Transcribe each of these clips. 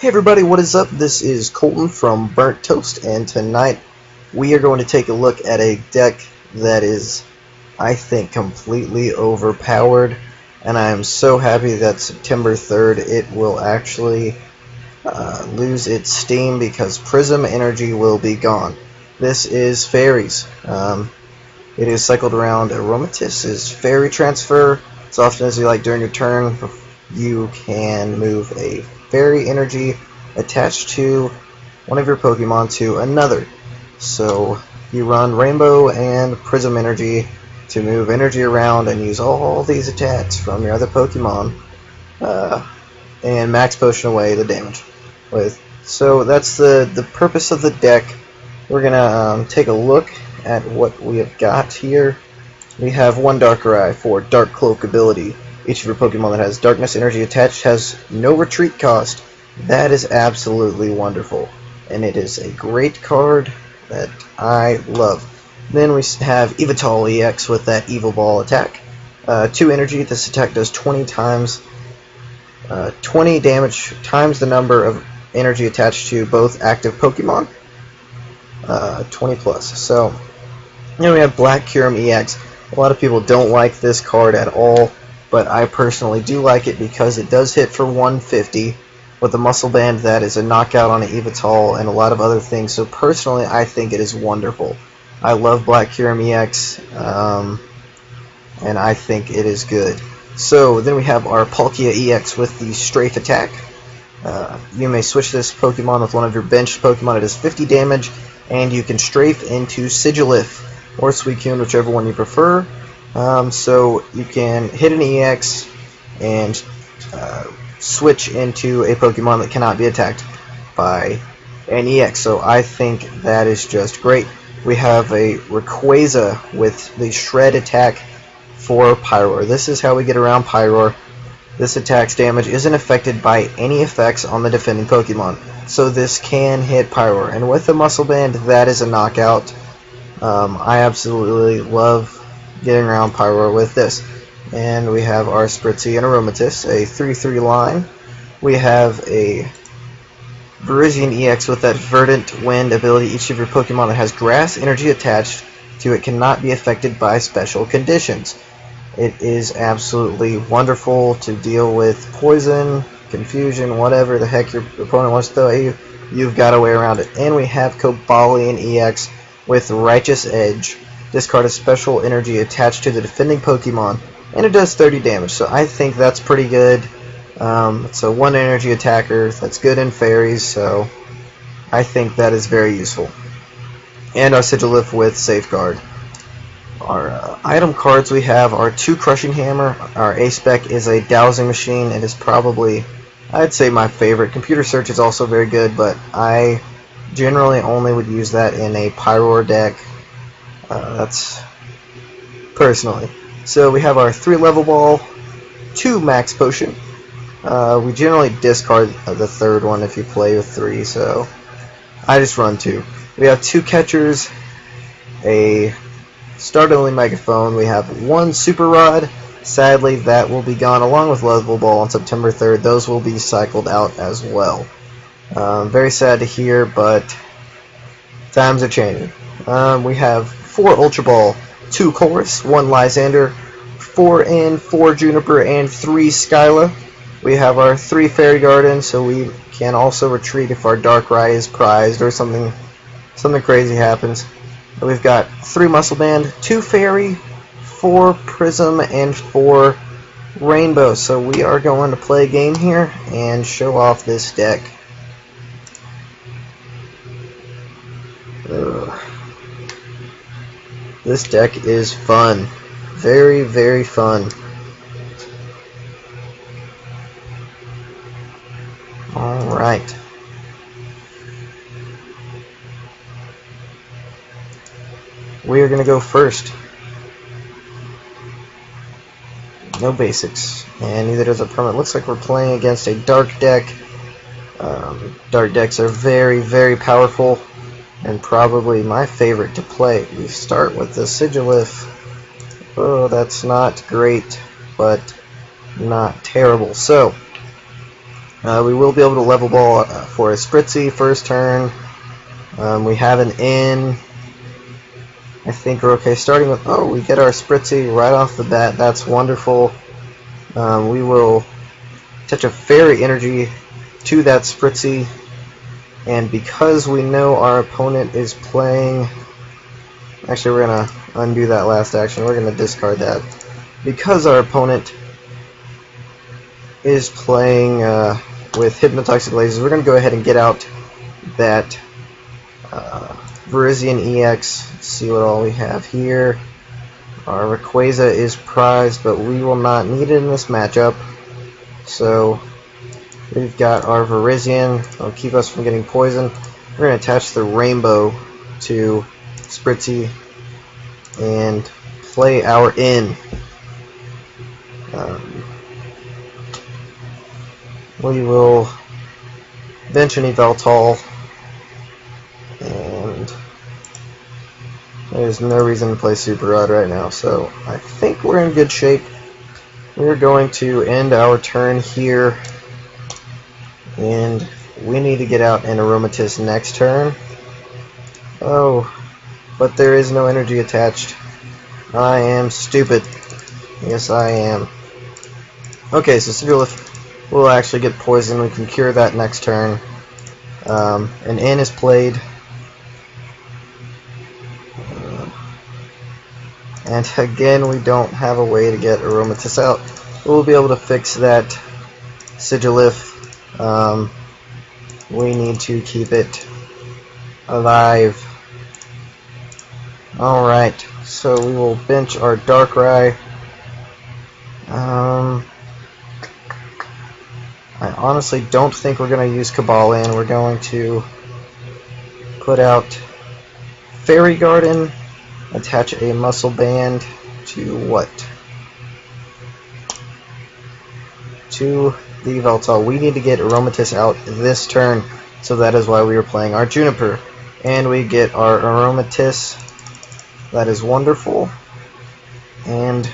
Hey everybody, what is up? This is Colton from Burnt Toast, and tonight we are going to take a look at a deck that is, I think, completely overpowered, and I am so happy that September 3rd it will actually lose its steam because Prism Energy will be gone. This is Faries. It is cycled around Aromatisse's Fairy Transfer. As often as you like during your turn, you can move a Fairy Energy attached to one of your Pokemon to another. So you run Rainbow and Prism Energy to move energy around and use all these attacks from your other Pokemon and max potion away the damage with. So that's the purpose of the deck. We're gonna take a look at what we have got here. We have one Darkrai for Dark Cloak ability. Each of your Pokemon that has Darkness Energy attached has no retreat cost. That is absolutely wonderful, and it is a great card that I love. Then we have Yveltal EX with that Evil Ball attack. 2 energy. This attack does 20 damage times the number of energy attached to both active Pokemon. 20 plus. So then we have Black Kyurem EX. A lot of people don't like this card at all, but I personally do like it because it does hit for 150 with a Muscle Band that is a knockout on an Yveltal and a lot of other things. So personally, I think it is wonderful. I love Black Kyurem EX, and I think it is good. So then we have our Palkia EX with the Strafe attack. You may switch this Pokemon with one of your benched Pokemon. It does 50 damage, and you can Strafe into Sigilif or Suicune, whichever one you prefer. So you can hit an EX and switch into a Pokemon that cannot be attacked by an EX. So I think that is just great. We have a Rayquaza with the Shred attack for Pyroar. This is how we get around Pyroar. This attack's damage isn't affected by any effects on the defending Pokemon. So this can hit Pyroar. And with the Muscle Band, that is a knockout. I absolutely love getting around Pyroar with this. And we have our Spritzee and Aromatisse, a 3-3 line. We have a Virizion EX with that Verdant Wind ability. Each of your Pokemon that has grass energy attached to it cannot be affected by special conditions. It is absolutely wonderful to deal with poison, confusion, whatever the heck your opponent wants to throw at you. You've got a way around it. And we have Cobalion EX with Righteous Edge. Discard a special energy attached to the defending Pokemon, and it does 30 damage. So I think that's pretty good. It's a 1 energy attacker. That's good in Fairies, so I think that is very useful. And our Sigilif with Safeguard. Our item cards we have are 2 Crushing Hammer. Our A-Spec is a Dowsing Machine. It is probably, I'd say, my favorite. Computer Search is also very good, but I generally only would use that in a Pyroar deck. That's personally. So we have our 3 Level Ball, 2 Max Potion. We generally discard the third one if you play with 3, so I just run 2. We have 2 Catchers, a Start-only Megaphone. We have 1 Super Rod. Sadly, that will be gone along with Level Ball on September 3rd. Those will be cycled out as well. Very sad to hear, but times are changing. We have 4 Ultra Ball, 2 Chorus, 1 Lysander, 4 N, 4 Juniper, and 3 Skyla. We have our 3 Fairy Garden, so we can also retreat if our Darkrai is prized or something crazy happens. We've got 3 Muscle Band, 2 Fairy, 4 Prism, and 4 Rainbow. So we are going to play a game here and show off this deck. This deck is fun. Very, very fun. Alright. We are going to go first. No basics. And neither does a permanent. Looks like we're playing against a dark deck. Dark decks are very, very powerful, and probably my favorite to play. We start with the Sigilif. Oh, that's not great, but not terrible. So, We will be able to level ball for a Spritzy first turn. We have an in. I think we're okay. Starting with, oh, we get our Spritzy right off the bat. That's wonderful. We will attach a Fairy energy to that Spritzy. And because we know our opponent is playing... Actually, we're going to undo that last action. We're going to discard that. Because our opponent is playing with Hypnotoxic Lasers, we're going to go ahead and get out that Virizion EX. Let's see what all we have here. Our Rayquaza is prized, but we will not need it in this matchup. So we've got our Virizion. It'll keep us from getting poisoned. We're going to attach the Rainbow to Spritzy and play our in. We will bench an Yveltal, and there's no reason to play Super Rod right now, so I think we're in good shape. We're going to end our turn here, and we need to get out an Aromatisse next turn. Oh, but there is no energy attached. I am stupid. Yes, I am. Okay, so Sigilyph will actually get poisoned. We can cure that next turn. An in is played. And again, we don't have a way to get Aromatisse out. We'll be able to fix that Sigilyph. We need to keep it alive. Alright, so we will bench our Darkrai. I honestly don't think we're going to use Kabala, and we're going to put out Fairy Garden, attach a Muscle Band to what? To the Yveltal. We need to get Aromatisse out this turn, so that is why we are playing our Juniper. And we get our Aromatisse. That is wonderful. And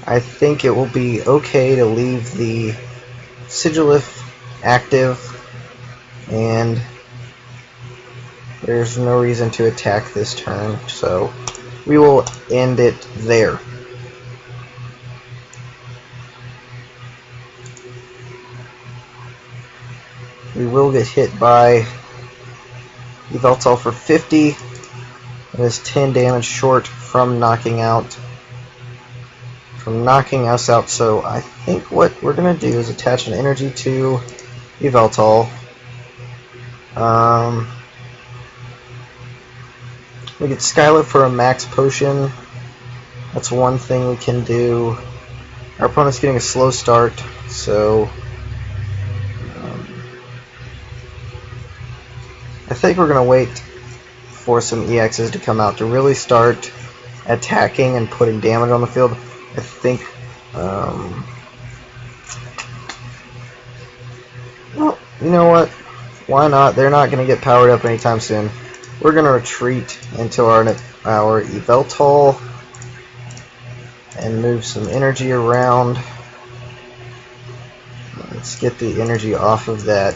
I think it will be okay to leave the Sigilyph active, and there's no reason to attack this turn, so we will end it there. We will get hit by Yveltal for 50. It is 10 damage short from knocking us out, so I think what we're going to do is attach an energy to Yveltal. We get Skylift for a max potion. That's one thing we can do. Our opponent's getting a slow start, so I think we're going to wait for some EXs to come out to really start attacking and putting damage on the field. I think, well, you know what? Why not? They're not going to get powered up anytime soon. We're going to retreat into our Yveltal and move some energy around. Let's get the energy off of that.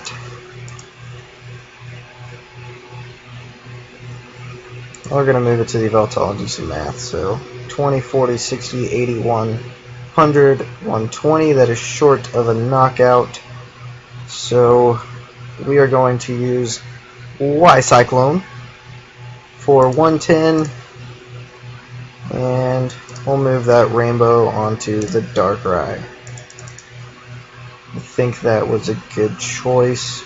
We're going to move it to the Yveltal and do some math. So 20, 40, 60, 80, 100, 120. That is short of a knockout. So we are going to use Y-Cyclone for 110. And we'll move that Rainbow onto the Darkrai. I think that was a good choice.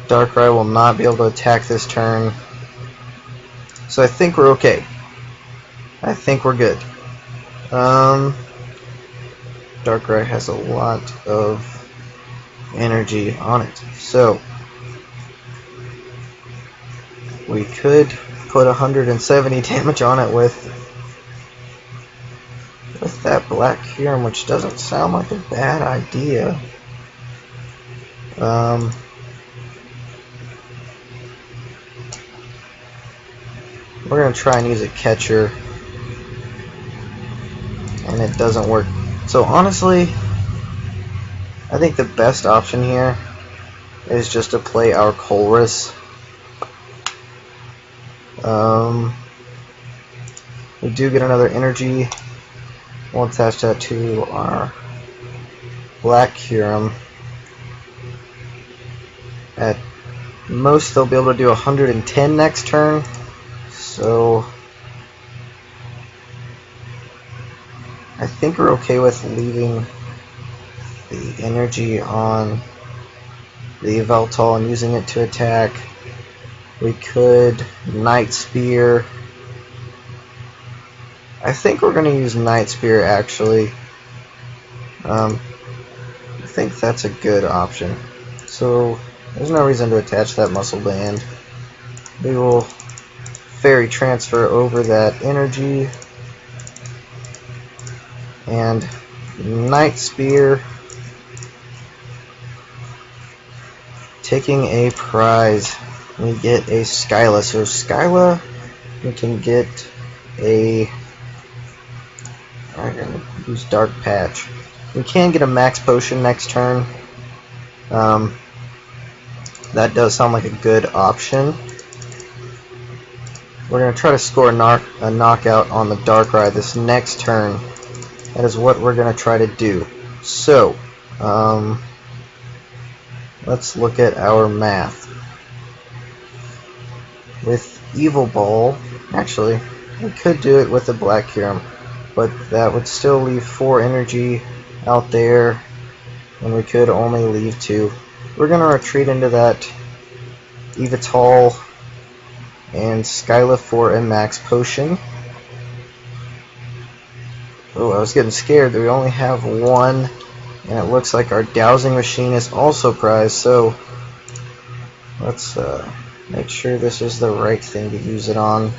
Darkrai will not be able to attack this turn. So I think we're okay. I think we're good. Darkrai has a lot of energy on it. So we could put 170 damage on it with that Black Kyurem, which doesn't sound like a bad idea. We're going to try and use a catcher, and it doesn't work So honestly, I think the best option here is just to play our Colress. We do get another energy. We'll attach that to our Black Curum. At most, they'll be able to do 110 next turn. So I think we're okay with leaving the energy on the Yveltal and using it to attack. We could Night Spear. I think we're going to use Night Spear actually. I think that's a good option. So there's no reason to attach that Muscle Band. We will Fairy Transfer over that energy and Night Spear, taking a prize. We get a Skyla. So Skyla, we can get a... I'm going to use Dark Patch. We can get a Max Potion next turn. That does sound like a good option. We're going to try to score a knockout on the Darkrai this next turn. That is what we're going to try to do. So, let's look at our math. With Evil Ball, actually, we could do it with the Black Curum, but that would still leave 4 energy out there, and we could only leave 2. We're going to retreat into that Yveltal and Skyla for a Max Potion. Oh, I was getting scared that we only have 1, and it looks like our Dowsing Machine is also prized, so let's make sure this is the right thing to use it on.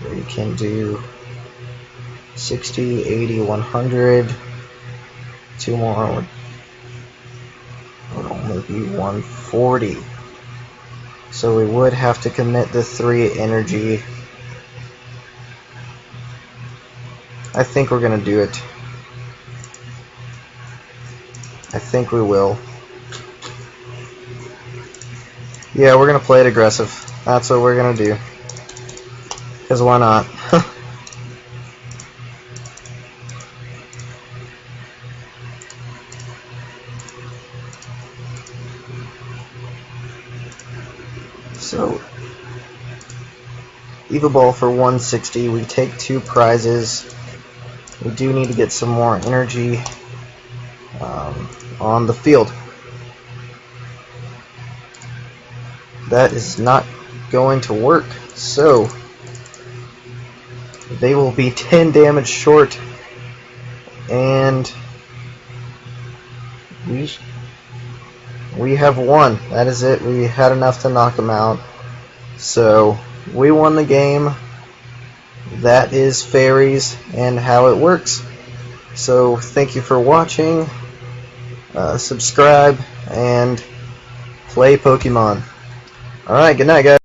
We can do 60, 80, 100. 2 more would only be 140. So we would have to commit the 3 energy. I think we're going to do it. I think we will. Yeah, we're going to play it aggressive. That's what we're going to do. Because why not? So, Evil Ball for 160. We take 2 prizes. We do need to get some more energy on the field. That is not going to work. So, they will be 10 damage short. And we have won. That is it. We had enough to knock them out. So we won the game. That is Faries and how it works. So thank you for watching. Subscribe and play Pokemon. Alright, good night guys.